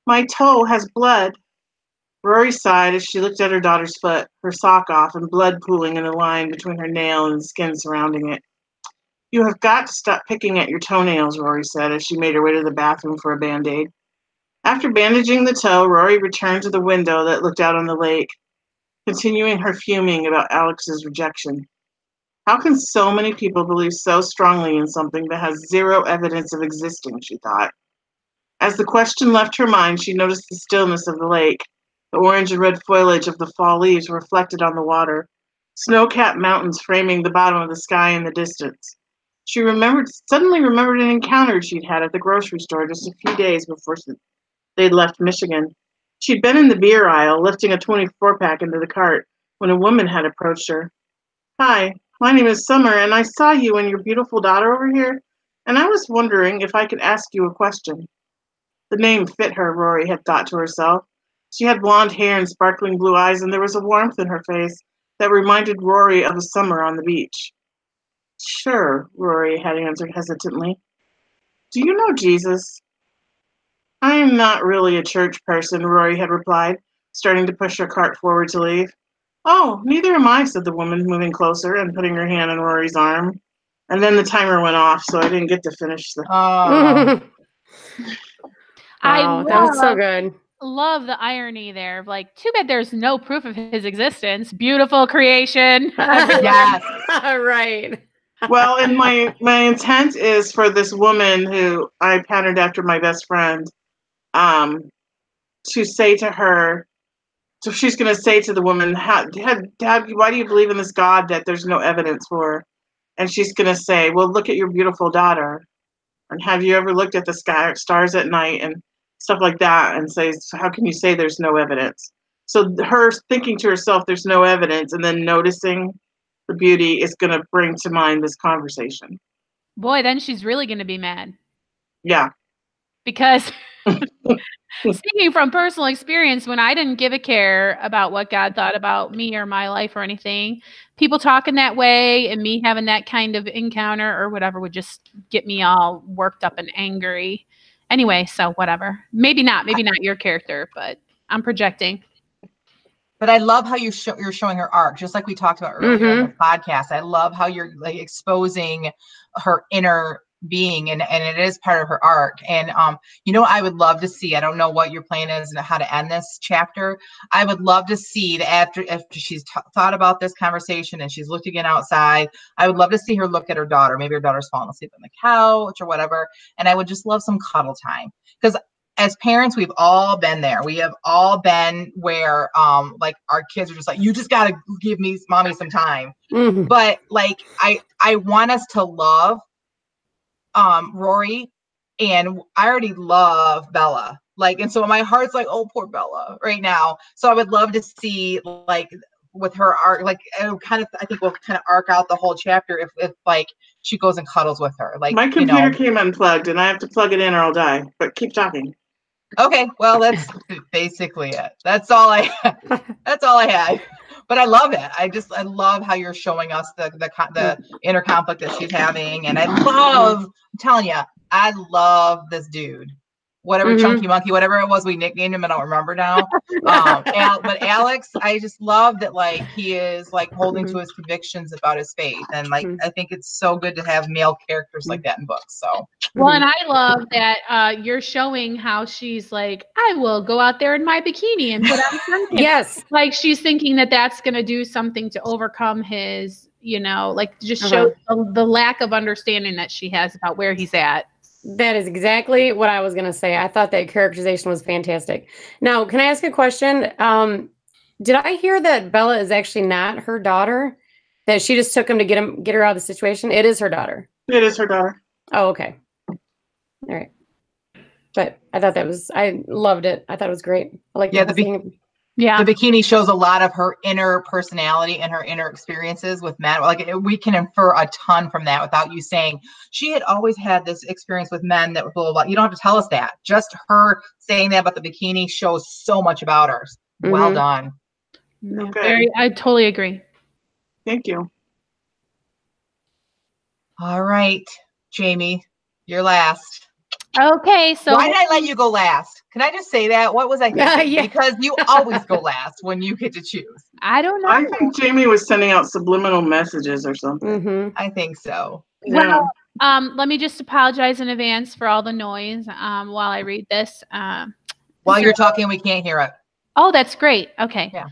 My toe has blood. Rory sighed as she looked at her daughter's foot, her sock off and blood pooling in the line between her nail and the skin surrounding it. You have got to stop picking at your toenails, Rory said as she made her way to the bathroom for a Band-Aid. After bandaging the toe, Rory returned to the window that looked out on the lake, continuing her fuming about Alex's rejection. How can so many people believe so strongly in something that has zero evidence of existing, she thought. As the question left her mind, she noticed the stillness of the lake. The orange and red foliage of the fall leaves were reflected on the water, snow-capped mountains framing the bottom of the sky in the distance. She suddenly remembered an encounter she'd had at the grocery store just a few days before they'd left Michigan. She'd been in the beer aisle, lifting a 24-pack into the cart, when a woman had approached her. Hi, my name is Summer, and I saw you and your beautiful daughter over here, and I was wondering if I could ask you a question. The name fit her, Rory had thought to herself. She had blonde hair and sparkling blue eyes, and there was a warmth in her face that reminded Rory of a summer on the beach. Sure, Rory had answered hesitantly. Do you know Jesus? I am not really a church person, Rory had replied, starting to push her cart forward to leave. Oh, neither am I, said the woman, moving closer and putting her hand on Rory's arm. And then the timer went off, so I didn't get to finish the... Oh, Wow, that was so good. Love the irony there. Like, too bad there's no proof of his existence. Beautiful creation. yes. Right. Well, and my intent is for this woman who I patterned after my best friend, to say to her, so she's going to say to the woman, why do you believe in this God that there's no evidence for? And she's going to say, well, look at your beautiful daughter. And have you ever looked at the sky, stars at night and stuff like that, and say, how can you say there's no evidence? So her thinking to herself, there's no evidence, and then noticing the beauty is going to bring to mind this conversation. Boy, then she's really going to be mad. Yeah. Because speaking from personal experience, when I didn't give a care about what God thought about me or my life or anything, people talking that way and me having that kind of encounter or whatever would just get me all worked up and angry. Anyway, so whatever. Maybe not your character, but I'm projecting. But I love how you're showing her arc, just like we talked about earlier in the podcast. I love how you're like exposing her inner being, and it is part of her arc. And I would love to see, I don't know what your plan is and how to end this chapter. I would love to see that after she's thought about this conversation and she's looked again outside, I would love to see her look at her daughter. Maybe her daughter's falling asleep on the couch or whatever, and I would just love some cuddle time, because as parents, we've all been there. We have all been where like our kids are just like, you just got to give mommy some time. But like I want us to love Rory, and I already love Bella. Like, and so my heart's like, oh, poor Bella right now. So I would love to see like with her arc, like it kind of, I think we'll kind of arc out the whole chapter if like she goes and cuddles with her. Like my computer came unplugged and I have to plug it in or I'll die. But keep talking. Okay, well that's basically it. That's all I had. But I love it. I love how you're showing us the inner conflict that she's having, and I'm telling you, I love this dude. Whatever Chunky Monkey, whatever it was we nicknamed him, I don't remember now. But Alex, I just love that like he is like holding to his convictions about his faith, and like I think it's so good to have male characters like that in books. So well, and I love that you're showing how she's like, I will go out there in my bikini and put on something. Yes, like she's thinking that that's going to do something to overcome his, you know, like just show the lack of understanding that she has about where he's at. That is exactly what I was going to say. I thought that characterization was fantastic. Now, can I ask a question? Did I hear that Bella is actually not her daughter? That she just took him to get her out of the situation? It is her daughter. It is her daughter. Oh, okay. All right. But I thought I loved it. I thought it was great. I like Yeah, the bikini shows a lot of her inner personality and her inner experiences with men. Like we can infer a ton from that without you saying she had always had this experience with men that blah, blah, blah. You don't have to tell us that. Just her saying that about the bikini shows so much about her. Well done. Okay. I totally agree. Thank you. All right, Jamie, you're last. Okay, so why did I let you go last? Can I just say that? What was I thinking? Yeah. Because you always go last when you get to choose. I don't know. I think Jamie was sending out subliminal messages or something. I think so. Well, let me just apologize in advance for all the noise while I read this. While you're talking, we can't hear it. Oh, that's great. Okay. Yeah.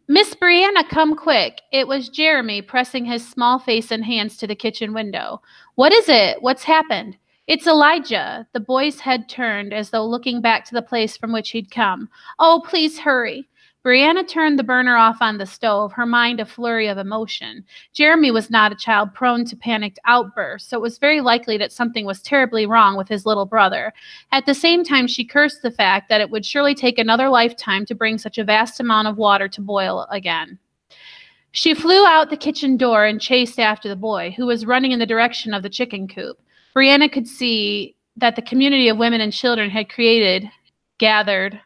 Miss Brianna, come quick. It was Jeremy pressing his small face and hands to the kitchen window. What is it? What's happened? It's Elijah. The boy's head turned as though looking back to the place from which he'd come. Oh, please hurry. Brianna turned the burner off on the stove, her mind a flurry of emotion. Jeremy was not a child prone to panicked outbursts, so it was very likely that something was terribly wrong with his little brother. At the same time, she cursed the fact that it would surely take another lifetime to bring such a vast amount of water to boil again. She flew out the kitchen door and chased after the boy, who was running in the direction of the chicken coop. Brianna could see that the community of women and children had gathered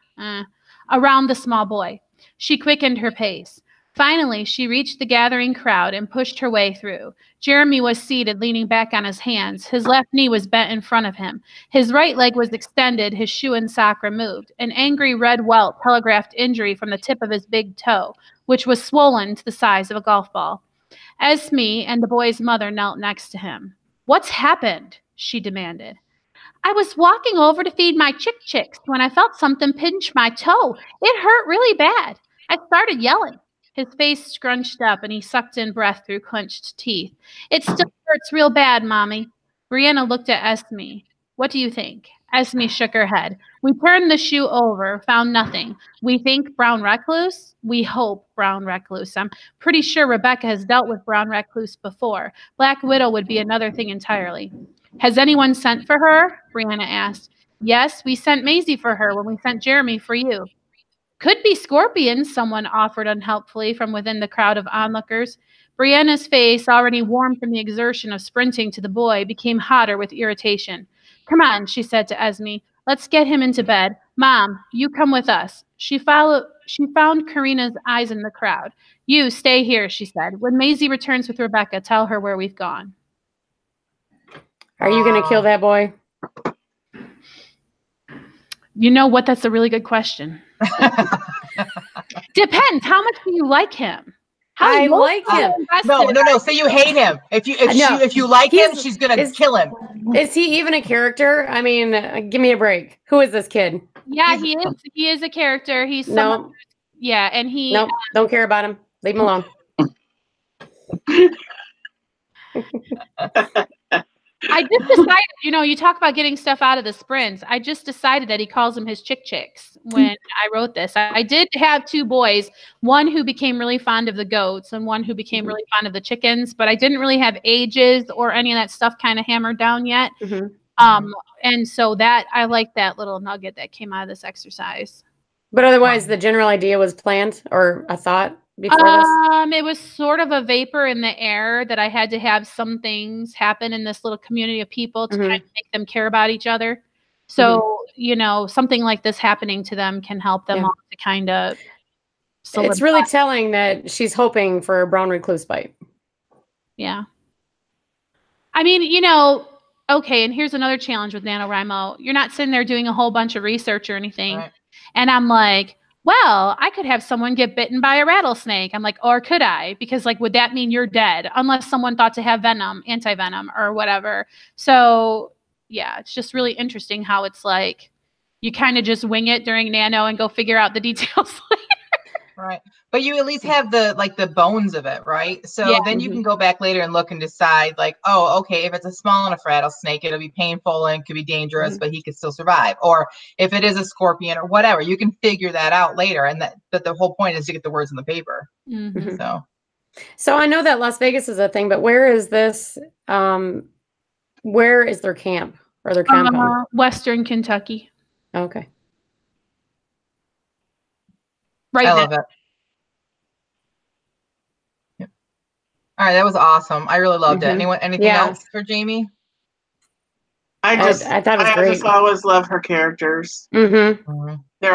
around the small boy. She quickened her pace. Finally, she reached the gathering crowd and pushed her way through. Jeremy was seated, leaning back on his hands. His left knee was bent in front of him. His right leg was extended, his shoe and sock removed. An angry red welt telegraphed injury from the tip of his big toe, which was swollen to the size of a golf ball. Esme and the boy's mother knelt next to him. What's happened? She demanded. I was walking over to feed my chicks when I felt something pinch my toe. It hurt really bad. I started yelling. His face scrunched up and he sucked in breath through clenched teeth. It still hurts real bad, Mommy. Brianna looked at Esme. What do you think? Esme shook her head. We turned the shoe over, found nothing. We think brown recluse? We hope brown recluse. I'm pretty sure Rebecca has dealt with brown recluse before. Black widow would be another thing entirely. Has anyone sent for her? Brianna asked. Yes, we sent Maisie for her when we sent Jeremy for you. Could be scorpions, someone offered unhelpfully from within the crowd of onlookers. Brianna's face, already warm from the exertion of sprinting to the boy, became hotter with irritation. Come on, she said to Esme. Let's get him into bed. Mom, you come with us. She found Karina's eyes in the crowd. You stay here, she said. When Maisie returns with Rebecca, tell her where we've gone. Are you going to kill that boy? You know what? That's a really good question. Depends. How much do you like him? I like him. No. So you hate him. If you like him, she's gonna kill him. Is he even a character? I mean, give me a break. Who is this kid? Yeah, he is. He is a character. He's no. Yeah, and he. No, don't care about him. Leave him alone. I just decided, you talk about getting stuff out of the sprints. I just decided that he calls them his chicks when I wrote this. I did have two boys, one who became really fond of the goats and one who became really fond of the chickens, but I didn't really have ages or any of that stuff kind of hammered down yet. And so that I like that little nugget that came out of this exercise. But otherwise, the general idea was planned or a thought before this? It was sort of a vapor in the air that I had to have some things happen in this little community of people to kind of make them care about each other. So, you know, something like this happening to them can help them all to kind of solidify. It's really telling that she's hoping for a brown recluse bite. Yeah. I mean, you know, okay, and here's another challenge with NaNoWriMo. You're not sitting there doing a whole bunch of research or anything. Right. And I'm like, well, I could have someone get bitten by a rattlesnake. I'm like, or could I? Because like, would that mean you're dead? Unless someone thought to have venom, anti-venom or whatever. So yeah, it's just really interesting how it's like, you kind of just wing it during nano and go figure out the details later. Right. But you at least have the bones of it, right? So then you can go back later and look and decide like, oh, okay, if it's a small enough rattlesnake, it'll be painful and could be dangerous, but he could still survive. Or if it is a scorpion or whatever, you can figure that out later. And but the whole point is to get the words in the paper. So I know that Las Vegas is a thing, but where is this? Where is their camp or their compound? Western Kentucky. Okay. Right. I love it. Yeah. All right, that was awesome. I really loved it. Anything else for Jamie? I thought it was great. I just always love her characters. They're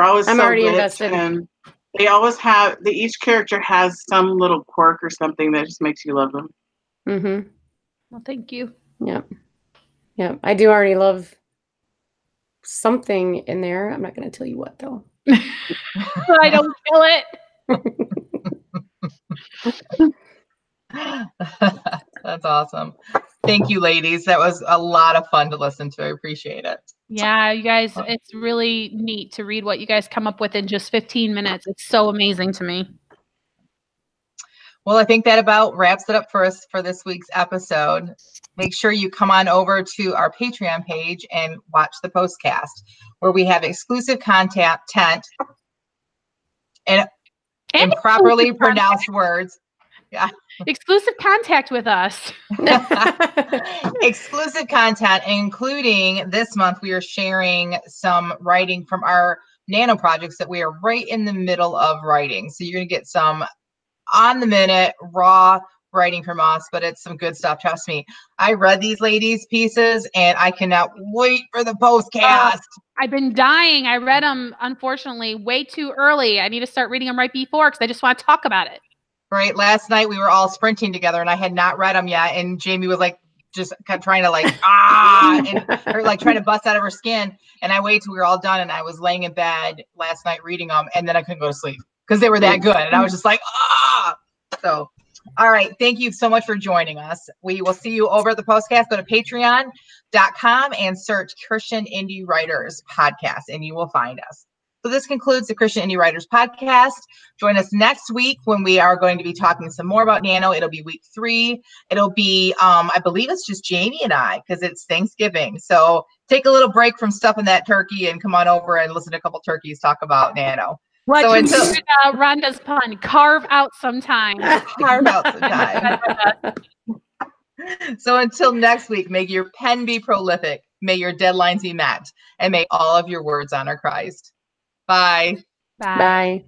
always so already rich, invested. and they always have. Each character has some little quirk or something that just makes you love them. Well, thank you. Yep. I do already love something in there. I'm not going to tell you what though. So I don't kill it. That's awesome. Thank you, ladies. That was a lot of fun to listen to. I appreciate it. Yeah, you guys, it's really neat to read what you guys come up with in just 15 minutes. It's so amazing to me. Well, I think that about wraps it up for us for this week's episode. Make sure you come on over to our Patreon page and watch the postcast, where we have exclusive content and improperly pronounced words. Yeah. Exclusive contact with us. Exclusive content, including this month, we are sharing some writing from our nano projects that we are right in the middle of writing. So you're going to get some on the minute, raw writing from us, but it's some good stuff. Trust me. I read these ladies' pieces and I cannot wait for the postcast. I've been dying. I read them, unfortunately, way too early. I need to start reading them right before because I just want to talk about it. Right. Last night we were all sprinting together and I had not read them yet. And Jamie was like, just kept trying to like, and her like trying to bust out of her skin. And I waited till we were all done. And I was laying in bed last night reading them. And then I couldn't go to sleep because they were that good. And I was just like, So, all right. Thank you so much for joining us. We will see you over at the postcast. Go to patreon.com and search Christian Indie Writers Podcast and you will find us. So this concludes the Christian Indie Writers Podcast. Join us next week when we are going to be talking some more about nano. It'll be week 3. It'll be, I believe it's just Jamie and I because it's Thanksgiving. So take a little break from stuffing that turkey and come on over and listen to a couple turkeys talk about nano. What so until Rhonda's pun, carve out some time. Carve out some time. So until next week, may your pen be prolific, may your deadlines be met, and may all of your words honor Christ. Bye. Bye. Bye.